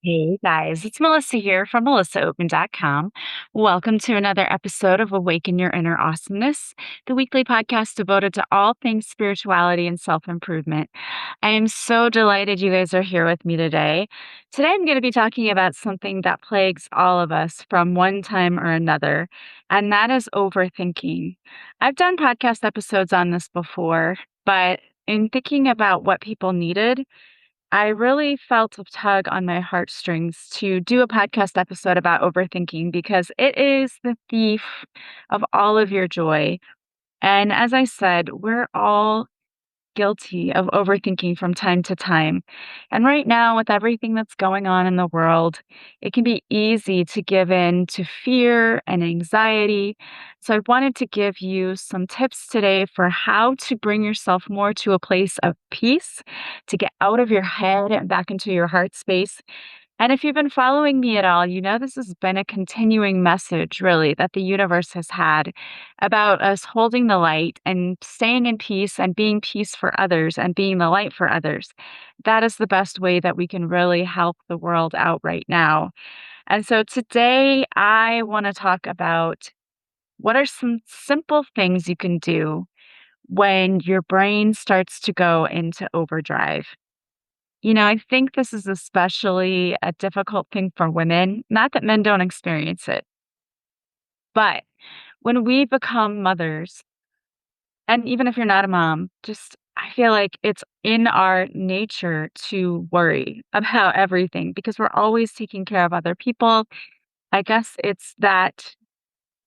Hey guys, it's Melissa here from melissaopen.com. Welcome to another episode of Awaken Your Inner Awesomeness, the weekly podcast devoted to all things spirituality and self improvement. I am so delighted you guys are here with me today. Today, I'm going to be talking about something that plagues all of us from one time or another, and that is overthinking. I've done podcast episodes on this before, but in thinking about what people needed, I really felt a tug on my heartstrings to do a podcast episode about overthinking because it is the thief of all of your joy. And as I said, we're all guilty of overthinking from time to time. And right now, with everything that's going on in the world, it can be easy to give in to fear and anxiety. So, I wanted to give you some tips today for how to bring yourself more to a place of peace, to get out of your head and back into your heart space. And if you've been following me at all, you know this has been a continuing message, really, that the universe has had about us holding the light and staying in peace and being peace for others and being the light for others. That is the best way that we can really help the world out right now. And so today I want to talk about what are some simple things you can do when your brain starts to go into overdrive. I think this is especially a difficult thing for women. Not that men don't experience it, but when we become mothers, and even if you're not a mom, just I feel like it's in our nature to worry about everything because we're always taking care of other people. I guess it's that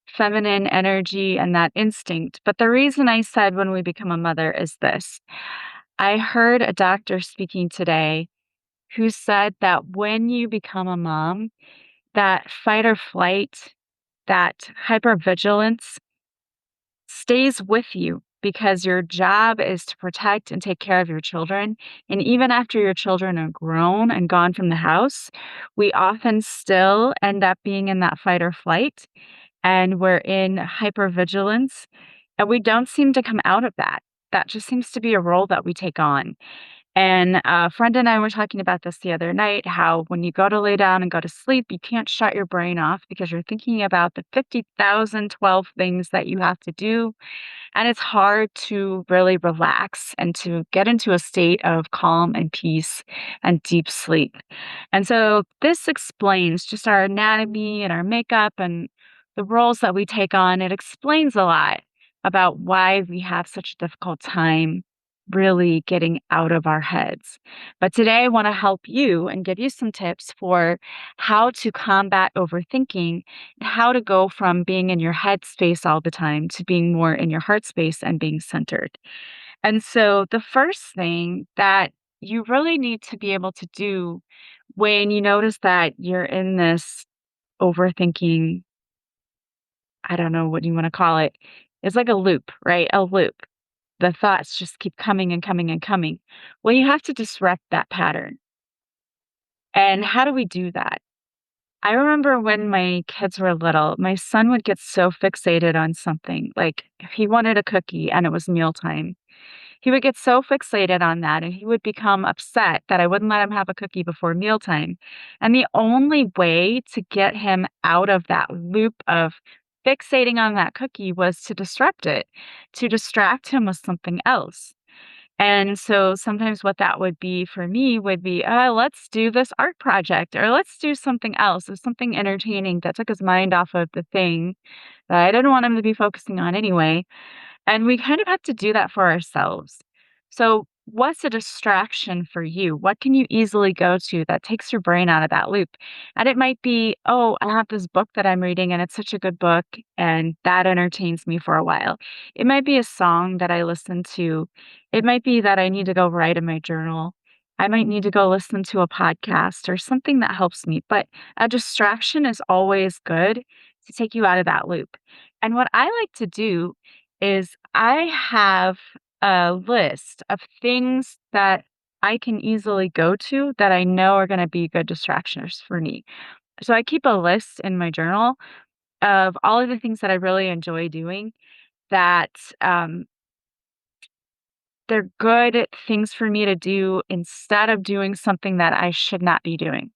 feminine energy and that instinct. But the reason I said when we become a mother is this. I heard a doctor speaking today who said that when you become a mom, that fight or flight, that hypervigilance stays with you because your job is to protect and take care of your children. And even after your children are grown and gone from the house, we often still end up being in that fight or flight and we're in hypervigilance and we don't seem to come out of that. That just seems to be a role that we take on. And a friend and I were talking about this the other night, how when you go to lay down and go to sleep, you can't shut your brain off because you're thinking about the 50,012 things that you have to do. And it's hard to really relax and to get into a state of calm and peace and deep sleep. And so this explains just our anatomy and our makeup and the roles that we take on. It explains a lot about why we have such a difficult time really getting out of our heads. But today I want to help you and give you some tips for how to combat overthinking, how to go from being in your head space all the time to being more in your heart space and being centered. And so the first thing that you really need to be able to do when you notice that you're in this overthinking, I don't know what you want to call it, it's like a loop, right? A loop. The thoughts just keep coming and coming and coming. Well, you have to disrupt that pattern. And how do we do that? I remember when my kids were little, my son would get so fixated on something. Like if he wanted a cookie and it was mealtime, he would get so fixated on that and he would become upset that I wouldn't let him have a cookie before mealtime. And the only way to get him out of that loop of fixating on that cookie was to disrupt it, to distract him with something else. And so sometimes what that would be for me would be, let's do this art project or let's do something else. Or something entertaining that took his mind off of the thing that I didn't want him to be focusing on anyway. And we kind of have to do that for ourselves. So, what's a distraction for you? What can you easily go to that takes your brain out of that loop? And it might be, oh, I have this book that I'm reading and it's such a good book and that entertains me for a while. It might be a song that I listen to. It might be that I need to go write in my journal. I might need to go listen to a podcast or something that helps me. But a distraction is always good to take you out of that loop. And what I like to do is I have a list of things that I can easily go to that I know are gonna be good distractions for me. So I keep a list in my journal of all of the things that I really enjoy doing that, they're good things for me to do instead of doing something that I should not be doing.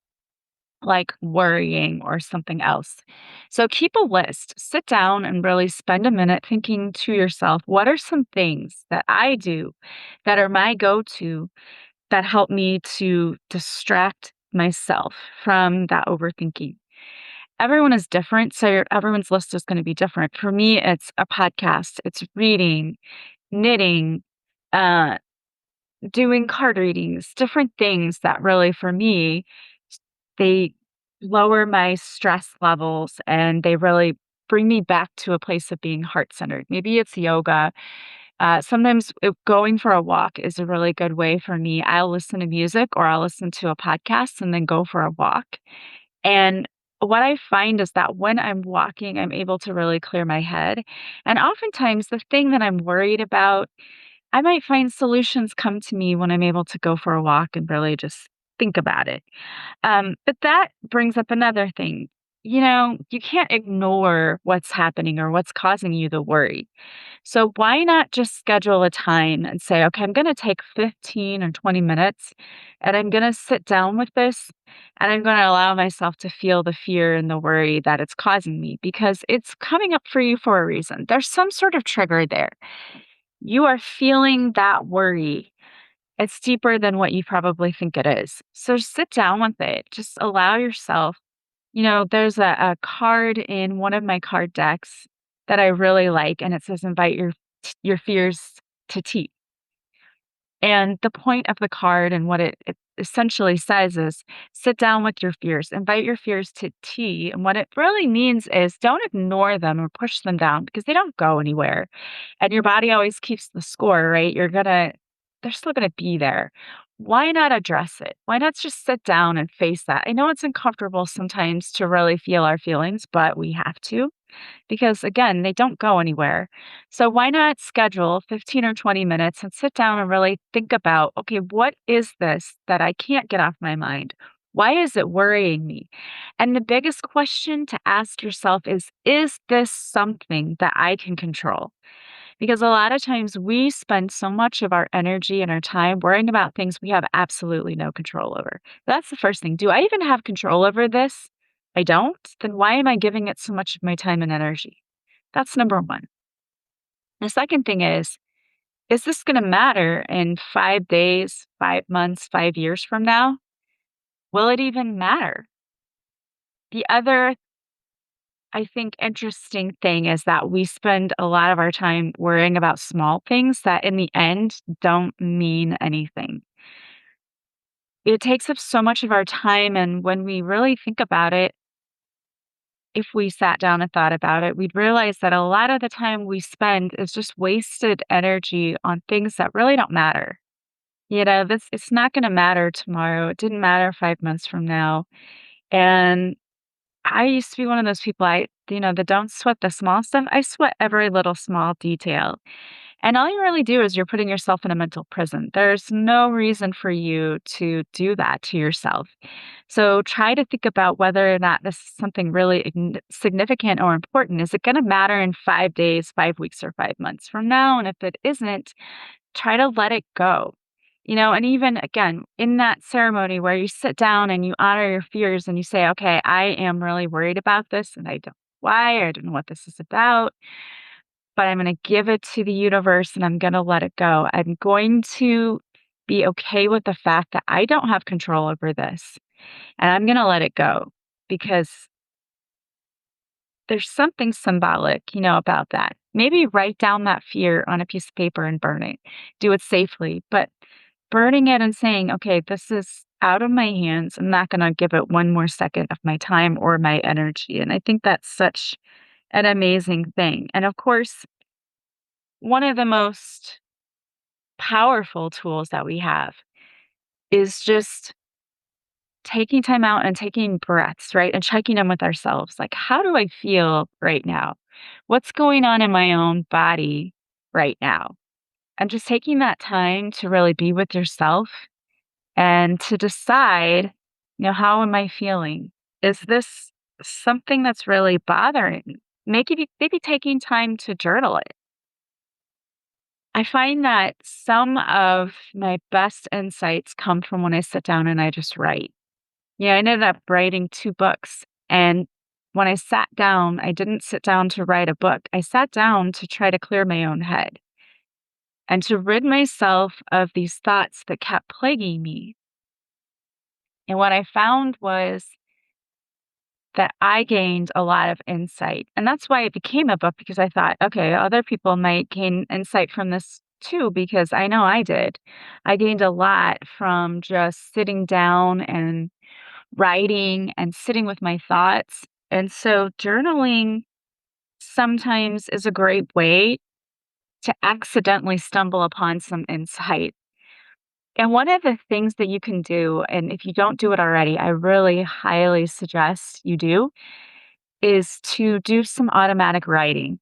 like worrying or something else. So keep a list. Sit down and really spend a minute thinking to yourself, what are some things that I do that are my go to that help me to distract myself from that overthinking? Everyone is different. So everyone's list is going to be different. For me, it's a podcast, it's reading, knitting, uh, doing card readings, different things that really, for me, they lower my stress levels and they really bring me back to a place of being heart centered. Maybe it's yoga. Sometimes going for a walk is a really good way for me. I'll listen to music or I'll listen to a podcast and then go for a walk. And what I find is that when I'm walking, I'm able to really clear my head. And oftentimes, the thing that I'm worried about, I might find solutions come to me when I'm able to go for a walk and really just think about it. But that brings up another thing. You can't ignore what's happening or what's causing you the worry. So why not just schedule a time and say, okay, I'm going to take 15 or 20 minutes and I'm going to sit down with this and I'm going to allow myself to feel the fear and the worry that it's causing me because it's coming up for you for a reason. There's some sort of trigger there. You are feeling that worry. It's deeper than what you probably think it is. So sit down with it. Just allow yourself. There's a card in one of my card decks that I really like, and it says invite your fears to tea. And the point of the card and what it essentially says is sit down with your fears, invite your fears to tea. And what it really means is don't ignore them or push them down because they don't go anywhere. And your body always keeps the score, right? They're still gonna be there. Why not address it? Why not just sit down and face that? I know it's uncomfortable sometimes to really feel our feelings, but we have to because again, they don't go anywhere. So why not schedule 15 or 20 minutes and sit down and really think about, okay, what is this that I can't get off my mind? Why is it worrying me? And the biggest question to ask yourself is this something that I can control? Because a lot of times we spend so much of our energy and our time worrying about things we have absolutely no control over. That's the first thing. Do I even have control over this? I don't? Then why am I giving it so much of my time and energy? That's number one. The second thing is this going to matter in 5 days, 5 months, 5 years from now? Will it even matter? The other, I think, interesting thing is that we spend a lot of our time worrying about small things that in the end don't mean anything. It takes up so much of our time. And when we really think about it, if we sat down and thought about it, we'd realize that a lot of the time we spend is just wasted energy on things that really don't matter. This it's not going to matter tomorrow. It didn't matter 5 months from now. And I used to be one of those people that don't sweat the small stuff. I sweat every little small detail. And all you really do is you're putting yourself in a mental prison. There's no reason for you to do that to yourself. So try to think about whether or not this is something really significant or important. Is it going to matter in 5 days, 5 weeks, or 5 months from now? And if it isn't, try to let it go. And even again, in that ceremony where you sit down and you honor your fears and you say, okay, I am really worried about this and I don't know why, or I don't know what this is about, but I'm going to give it to the universe and I'm going to let it go. I'm going to be okay with the fact that I don't have control over this and I'm going to let it go because there's something symbolic, about that. Maybe write down that fear on a piece of paper and burn it. Do it safely, but burning it and saying, okay, this is out of my hands. I'm not going to give it one more second of my time or my energy. And I think that's such an amazing thing. And of course, one of the most powerful tools that we have is just taking time out and taking breaths, right? And checking in with ourselves. Like, how do I feel right now? What's going on in my own body right now? And just taking that time to really be with yourself and to decide, how am I feeling? Is this something that's really bothering me? Maybe taking time to journal it. I find that some of my best insights come from when I sit down and I just write. Yeah, I ended up writing 2 books, and when I sat down, I didn't sit down to write a book. I sat down to try to clear my own head and to rid myself of these thoughts that kept plaguing me. And what I found was that I gained a lot of insight, and that's why it became a book because I thought, "Okay, other people might gain insight from this too," because I know I did. I gained a lot from just sitting down and writing and sitting with my thoughts. And so journaling sometimes is a great way to accidentally stumble upon some insight. And one of the things that you can do, and if you don't do it already, I really highly suggest you do, is to do some automatic writing.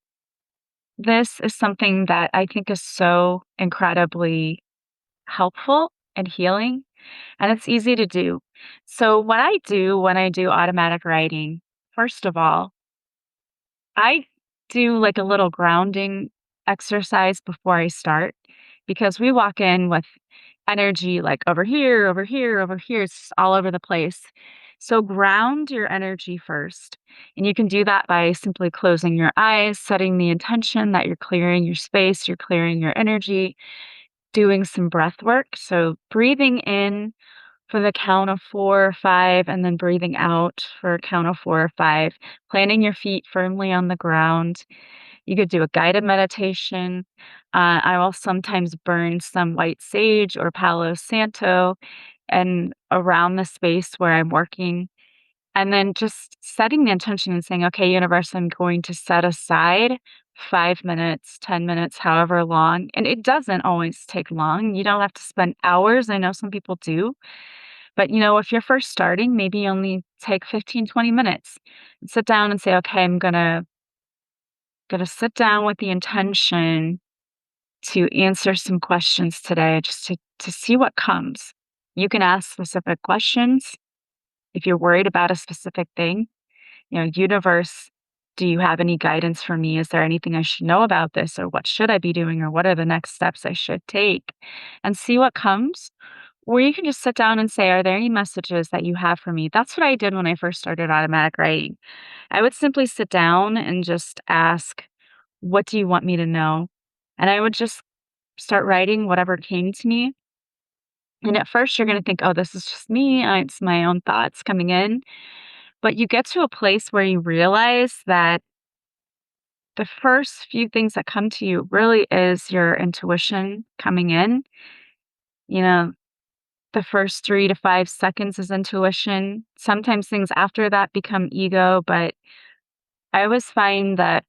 This is something that I think is so incredibly helpful and healing, and it's easy to do. So, what I do when I do automatic writing, first of all, I do like a little grounding exercise before I start because we walk in with energy like over here, over here, over here. It's just all over the place. So ground your energy first. And you can do that by simply closing your eyes, setting the intention that you're clearing your space, you're clearing your energy, doing some breath work. So breathing in for the count of 4 or 5, and then breathing out for a count of 4 or 5, planting your feet firmly on the ground. You could do a guided meditation. I will sometimes burn some white sage or Palo Santo and around the space where I'm working. And then just setting the intention and saying, okay, universe, I'm going to set aside 5 minutes, 10 minutes, however long. And it doesn't always take long. You don't have to spend hours. I know some people do. But, if you're first starting, maybe only take 15, 20 minutes and sit down and say, okay, I'm gonna sit down with the intention to answer some questions today just to see what comes. You can ask specific questions if you're worried about a specific thing. Universe, do you have any guidance for me? Is there anything I should know about this? Or what should I be doing? Or what are the next steps I should take? And see what comes. Or you can just sit down and say, are there any messages that you have for me? That's what I did when I first started automatic writing. I would simply sit down and just ask, what do you want me to know? And I would just start writing whatever came to me. And at first, you're going to think, oh, this is just me. It's my own thoughts coming in. But you get to a place where you realize that the first few things that come to you really is your intuition coming in. You know, the first 3 to 5 seconds is intuition. Sometimes things after that become ego, but I always find that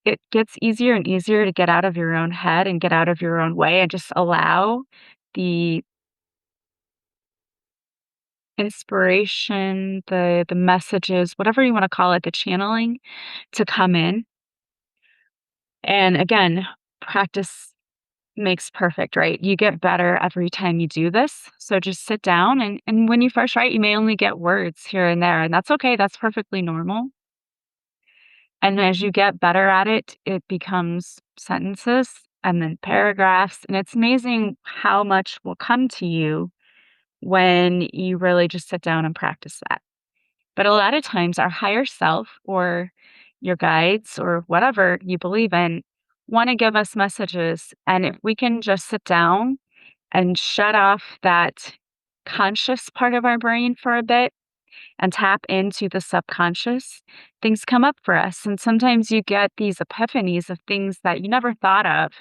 it gets easier and easier to get out of your own head and get out of your own way and just allow the inspiration, the messages, whatever you wanna call it, the channeling to come in. And again, practice makes perfect, right? You get better every time you do this. So just sit down and when you first write, you may only get words here and there, and that's okay. That's perfectly normal. And as you get better at it, it becomes sentences and then paragraphs. And it's amazing how much will come to you when you really just sit down and practice that. But a lot of times, our higher self or your guides or whatever you believe in want to give us messages. And if we can just sit down and shut off that conscious part of our brain for a bit and tap into the subconscious, things come up for us. And sometimes you get these epiphanies of things that you never thought of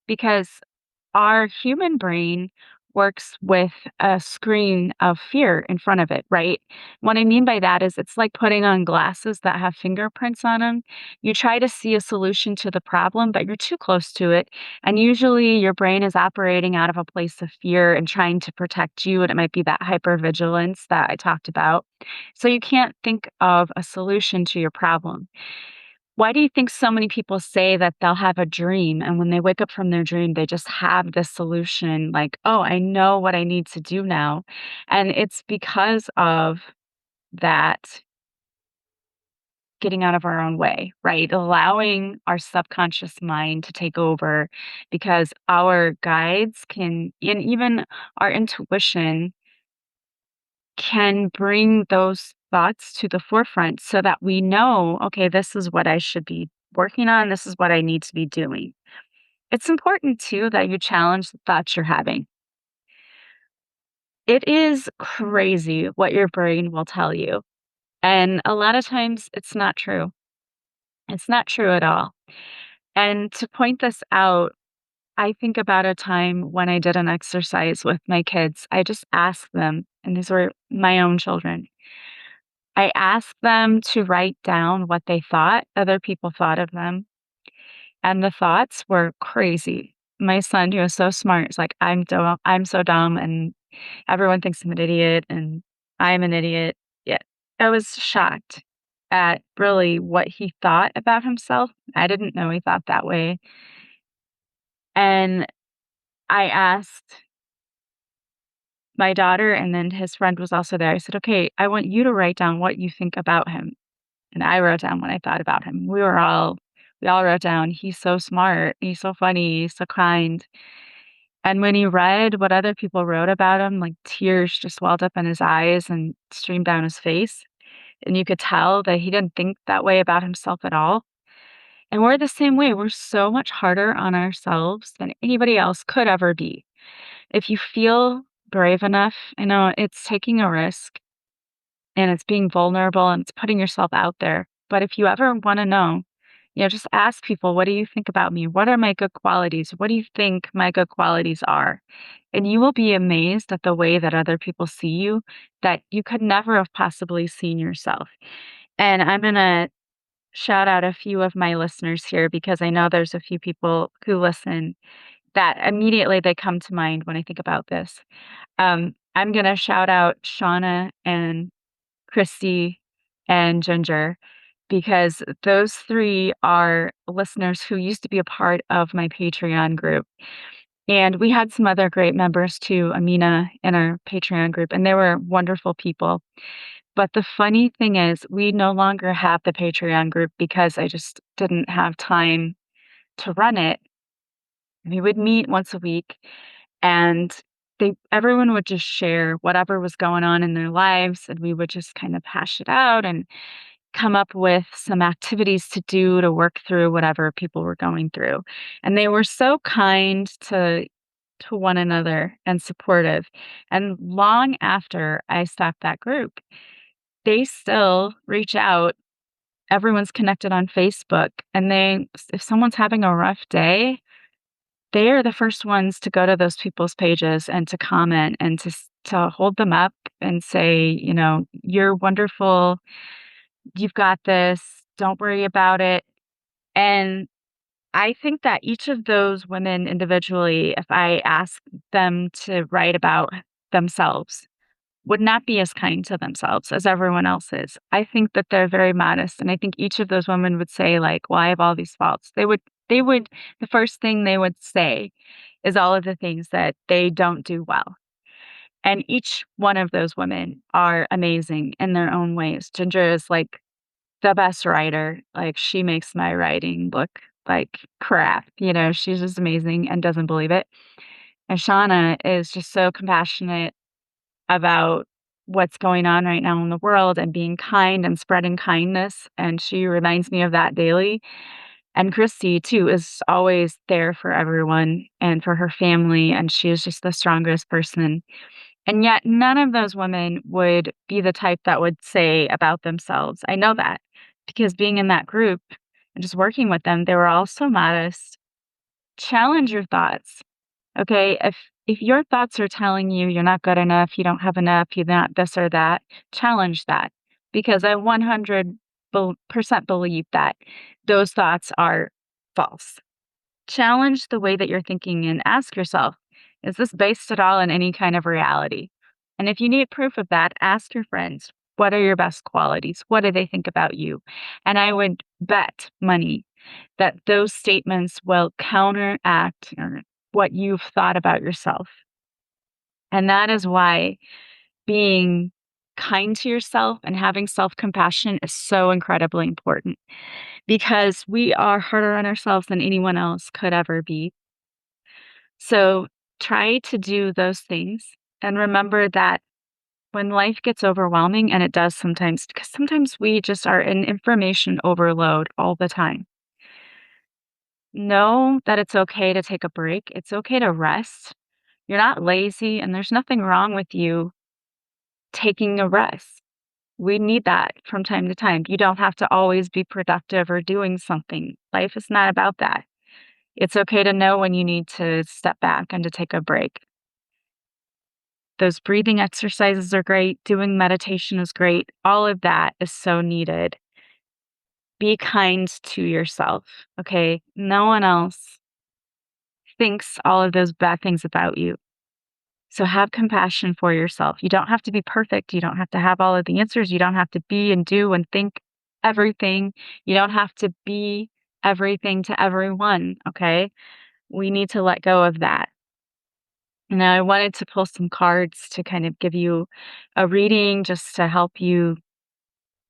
because our human brain works with a screen of fear in front of it, right? What I mean by that is it's like putting on glasses that have fingerprints on them. You try to see a solution to the problem, but you're too close to it. And usually your brain is operating out of a place of fear and trying to protect you. And it might be that hypervigilance that I talked about. So you can't think of a solution to your problem. Why do you think so many people say that they'll have a dream and when they wake up from their dream, they just have this solution like, oh, I know what I need to do now? And it's because of that getting out of our own way, right? Allowing our subconscious mind to take over because our guides can, and even our intuition can bring those thoughts to the forefront so that we know, okay, this is what I should be working on. This is what I need to be doing. It's important too that you challenge the thoughts you're having. It is crazy what your brain will tell you. And a lot of times it's not true. It's not true at all. And to point this out, I think about a time when I did an exercise with my kids. I just asked them, and these were my own children. I asked them to write down what they thought other people thought of them. And the thoughts were crazy. My son, who was so smart, is like, I'm so dumb, and everyone thinks I'm an idiot, and I'm an idiot. Yeah. I was shocked at really what he thought about himself. I didn't know he thought that way. And I asked my daughter, and then his friend was also there. I said, "Okay, I want you to write down what you think about him." And I wrote down what I thought about him. We all wrote down, "He's so smart, he's so funny, he's so kind." And when he read what other people wrote about him, like, tears just welled up in his eyes and streamed down his face, and you could tell that he didn't think that way about himself at all. And we're the same way. We're so much harder on ourselves than anybody else could ever be. If you feel brave enough, I know it's taking a risk and it's being vulnerable and it's putting yourself out there. But if you ever want to know, just ask people, what do you think about me? What are my good qualities? What do you think my good qualities are? And you will be amazed at the way that other people see you that you could never have possibly seen yourself. And I'm going to shout out a few of my listeners here because I know there's a few people who listen that immediately they come to mind when I think about this. I'm going to shout out Shauna and Christy and Ginger because those 3 are listeners who used to be a part of my Patreon group. And we had some other great members too, Amina, in our Patreon group, and they were wonderful people. But the funny thing is we no longer have the Patreon group because I just didn't have time to run it. We would meet once a week and everyone would just share whatever was going on in their lives, and we would just kind of hash it out and come up with some activities to do to work through whatever people were going through. And they were so kind to one another and supportive. And long after I stopped that group, they still reach out. Everyone's connected on Facebook, and if someone's having a rough day, they are the first ones to go to those people's pages and to comment and to hold them up and say, "You're wonderful. You've got this. Don't worry about it." And I think that each of those women individually, if I ask them to write about themselves, would not be as kind to themselves as everyone else is. I think that they're very modest, and I think each of those women would say, like, "Well, I have all these faults." They would the first thing they would say is all of the things that they don't do well. And each one of those women are amazing in their own ways. Ginger is, like, the best writer. Like, she makes my writing look like crap, she's just amazing and doesn't believe it. And Shauna is just so compassionate about what's going on right now in the world and being kind and spreading kindness, and she reminds me of that daily. And Christy too is always there for everyone and for her family, and she is just the strongest person. And yet none of those women would be the type that would say about themselves. I know that because being in that group and just working with them, they were all so modest. Challenge your thoughts. Okay, if your thoughts are telling you you're not good enough, you don't have enough, you're not this or that, challenge that because I 100% believe that those thoughts are false. Challenge the way that you're thinking and ask yourself, is this based at all in any kind of reality? And if you need proof of that, ask your friends, what are your best qualities? What do they think about you? And I would bet money that those statements will counteract what you've thought about yourself. And that is why being kind to yourself and having self compassion is so incredibly important because we are harder on ourselves than anyone else could ever be. So try to do those things and remember that when life gets overwhelming, and it does sometimes, because sometimes we just are in information overload all the time. Know that it's okay to take a break. It's okay to rest. You're not lazy, and there's nothing wrong with you taking a rest. We need that from time to time. You don't have to always be productive or doing something. Life is not about that. It's okay to know when you need to step back and to take a break. Those breathing exercises are great. Doing meditation is great. All of that is so needed. Be kind to yourself, okay? No one else thinks all of those bad things about you. So have compassion for yourself. You don't have to be perfect. You don't have to have all of the answers. You don't have to be and do and think everything. You don't have to be everything to everyone, okay? We need to let go of that. Now, I wanted to pull some cards to kind of give you a reading just to help you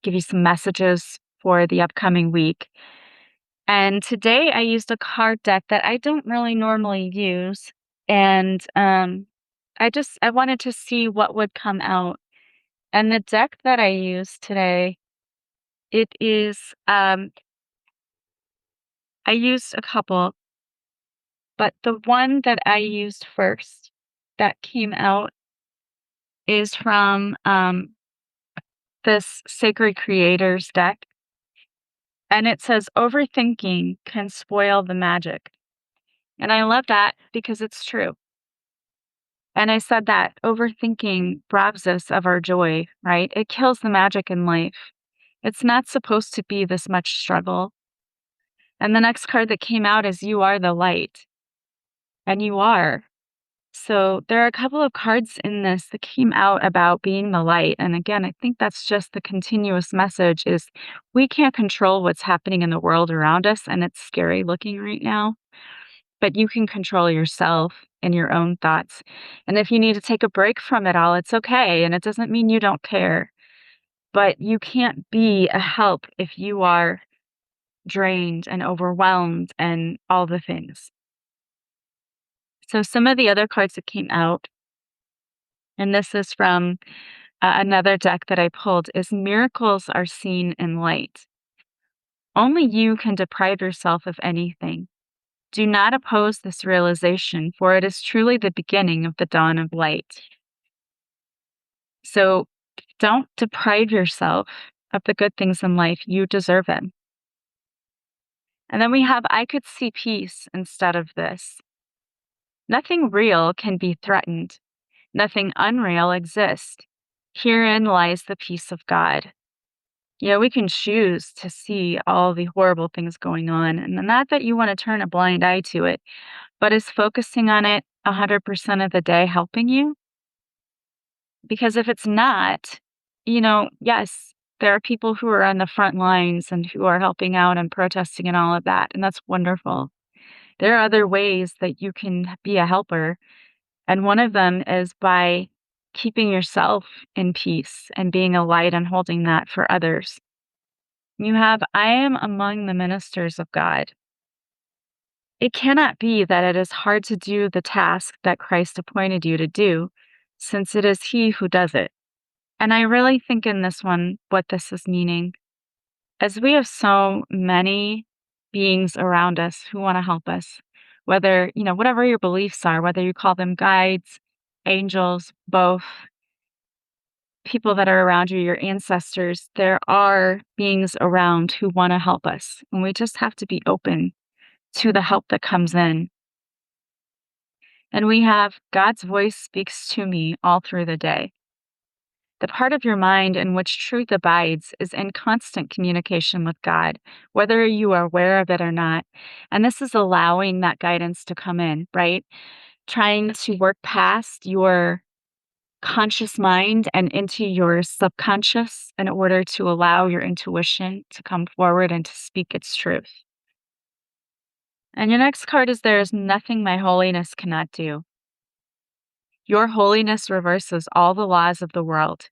give you some messages for the upcoming week. And today I used a card deck that I don't really normally use. And I wanted to see what would come out. And the deck that I used today, it is I used a couple, but the one that I used first that came out is from this Sacred Creators deck. And it says, overthinking can spoil the magic. And I love that because it's true. And I said that overthinking robs us of our joy, right? It kills the magic in life. It's not supposed to be this much struggle. And the next card that came out is you are the light. And you are. So there are a couple of cards in this that came out about being the light. And again, I think that's just the continuous message is we can't control what's happening in the world around us. And it's scary looking right now. But you can control yourself and your own thoughts. And if you need to take a break from it all, it's okay. And it doesn't mean you don't care. But you can't be a help if you are drained and overwhelmed and all the things. So some of the other cards that came out, and this is from another deck that I pulled, is miracles are seen in light. Only you can deprive yourself of anything. Do not oppose this realization, for it is truly the beginning of the dawn of light. So don't deprive yourself of the good things in life. You deserve them. And then we have, I could see peace instead of this. Nothing real can be threatened. Nothing unreal exists. Herein lies the peace of God. We can choose to see all the horrible things going on. And not that you want to turn a blind eye to it, but is focusing on it 100% of the day helping you? Because if it's not, yes, there are people who are on the front lines and who are helping out and protesting and all of that, and that's wonderful. There are other ways that you can be a helper, and one of them is by keeping yourself in peace and being a light and holding that for others. You have, I am among the ministers of God. It cannot be that it is hard to do the task that Christ appointed you to do, since it is He who does it. And I really think in this one, what this is meaning, as we have so many beings around us who want to help us, whether, whatever your beliefs are, whether you call them guides, angels, both, people that are around you, your ancestors, there are beings around who want to help us. And we just have to be open to the help that comes in. And we have God's voice speaks to me all through the day. The part of your mind in which truth abides is in constant communication with God, whether you are aware of it or not. And this is allowing that guidance to come in, right? Trying to work past your conscious mind and into your subconscious in order to allow your intuition to come forward and to speak its truth. And your next card is there is nothing my holiness cannot do. Your holiness reverses all the laws of the world.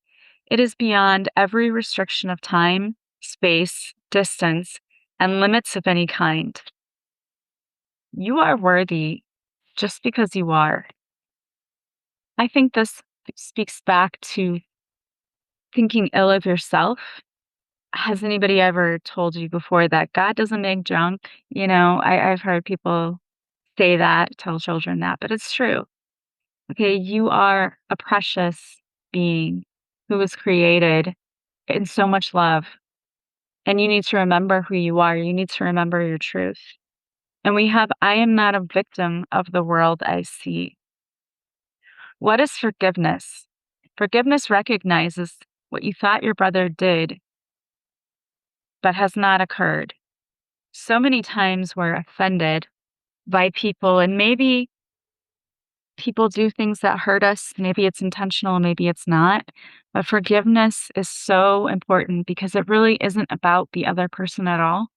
It is beyond every restriction of time, space, distance, and limits of any kind. You are worthy just because you are. I think this speaks back to thinking ill of yourself. Has anybody ever told you before that God doesn't make junk? I've heard people say that, tell children that, but it's true. Okay, you are a precious being who was created in so much love, and you need to remember who you are. You need to remember your truth. And we have, I am not a victim of the world I see. What is forgiveness? Forgiveness recognizes what you thought your brother did, but has not occurred. So many times we're offended by people, and maybe people do things that hurt us. Maybe it's intentional, maybe it's not. But forgiveness is so important because it really isn't about the other person at all.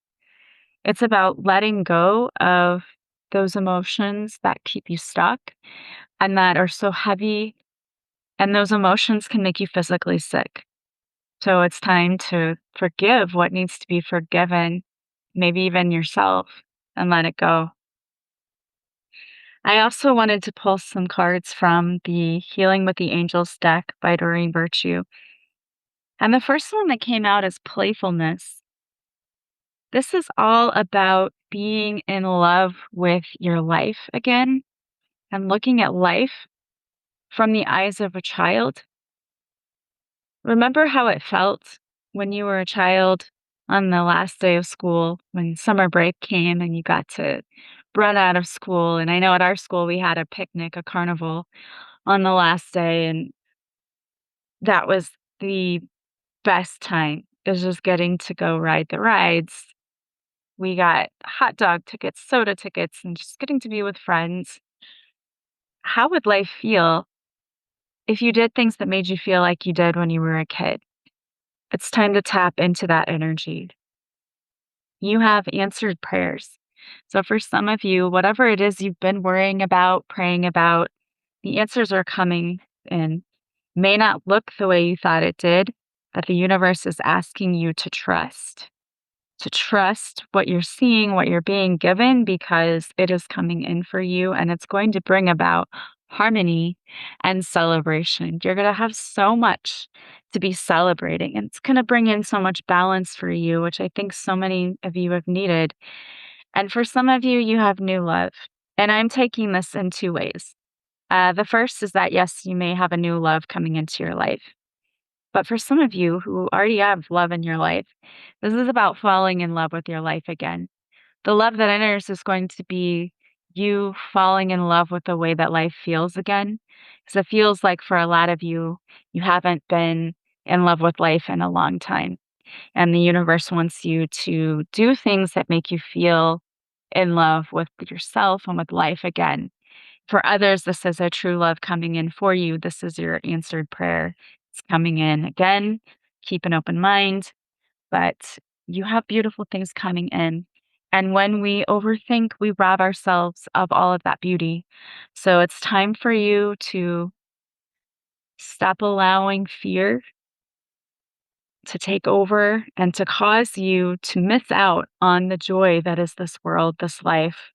It's about letting go of those emotions that keep you stuck and that are so heavy. And those emotions can make you physically sick. So it's time to forgive what needs to be forgiven, maybe even yourself, and let it go. I also wanted to pull some cards from the Healing with the Angels deck by Doreen Virtue. And the first one that came out is playfulness. This is all about being in love with your life again and looking at life from the eyes of a child. Remember how it felt when you were a child on the last day of school, when summer break came and you got to run out of school. And I know at our school we had a picnic, a carnival on the last day, and that was the best time, is just getting to go ride the rides. We got hot dog tickets, soda tickets, and just getting to be with friends. How would life feel if you did things that made you feel like you did when you were a kid? It's time to tap into that energy. You have answered prayers. So for some of you, whatever it is you've been worrying about, praying about, the answers are coming in. May not look the way you thought it did, but the universe is asking you to trust what you're seeing, what you're being given, because it is coming in for you and it's going to bring about harmony and celebration. You're going to have so much to be celebrating, and it's going to bring in so much balance for you, which I think so many of you have needed. And for some of you, you have new love. And I'm taking this in two ways. The first is that, yes, you may have a new love coming into your life. But for some of you who already have love in your life, this is about falling in love with your life again. The love that enters is going to be you falling in love with the way that life feels again. Because it feels like for a lot of you, you haven't been in love with life in a long time. And the universe wants you to do things that make you feel in love with yourself and with life again. For others, this is a true love coming in for you. This is your answered prayer. It's coming in again. Keep an open mind, but you have beautiful things coming in. And when we overthink, we rob ourselves of all of that beauty. So it's time for you to stop allowing fear to take over and to cause you to miss out on the joy that is this world, this life.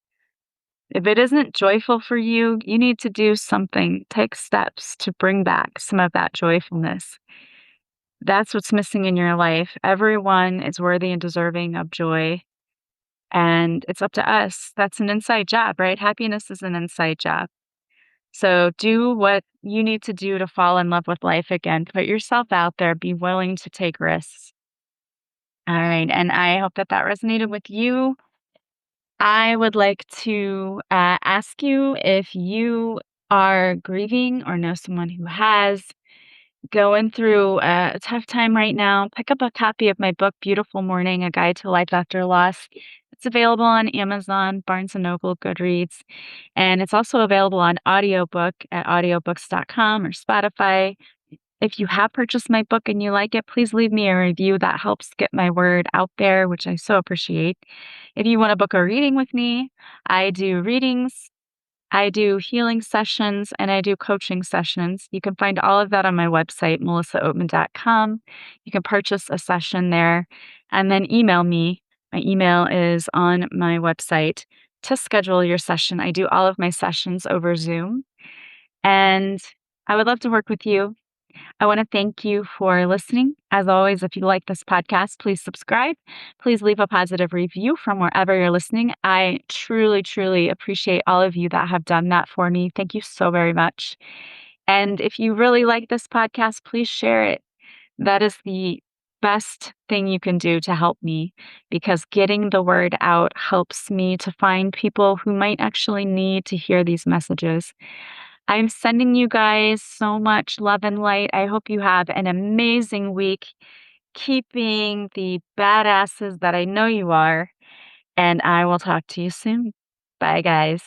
If it isn't joyful for you, you need to do something, take steps to bring back some of that joyfulness. That's what's missing in your life. Everyone is worthy and deserving of joy, and it's up to us. That's an inside job, right? Happiness is an inside job. So do what you need to do to fall in love with life again. Put yourself out there, be willing to take risks. All right. And I hope that that resonated with you. I would like to ask you, if you are grieving or know someone who has, going through a tough time right now, pick up a copy of my book, Beautiful Morning, A Guide to Life After Loss. It's available on Amazon, Barnes& Noble, Goodreads, and it's also available on audiobook at audiobooks.com or Spotify. If you have purchased my book and you like it, please leave me a review. That helps get my word out there, which I so appreciate. If you want to book a reading with me, I do readings, I do healing sessions, and I do coaching sessions. You can find all of that on my website, melissaoatman.com. You can purchase a session there and then email me. My email is on my website to schedule your session. I do all of my sessions over Zoom, and I would love to work with you. I want to thank you for listening. As always, if you like this podcast, please subscribe. Please leave a positive review from wherever you're listening. I truly, truly appreciate all of you that have done that for me. Thank you so very much. And if you really like this podcast, please share it. That is the best thing you can do to help me because getting the word out helps me to find people who might actually need to hear these messages. I'm sending you guys so much love and light. I hope you have an amazing week, keeping the badasses that I know you are, and I will talk to you soon. Bye, guys.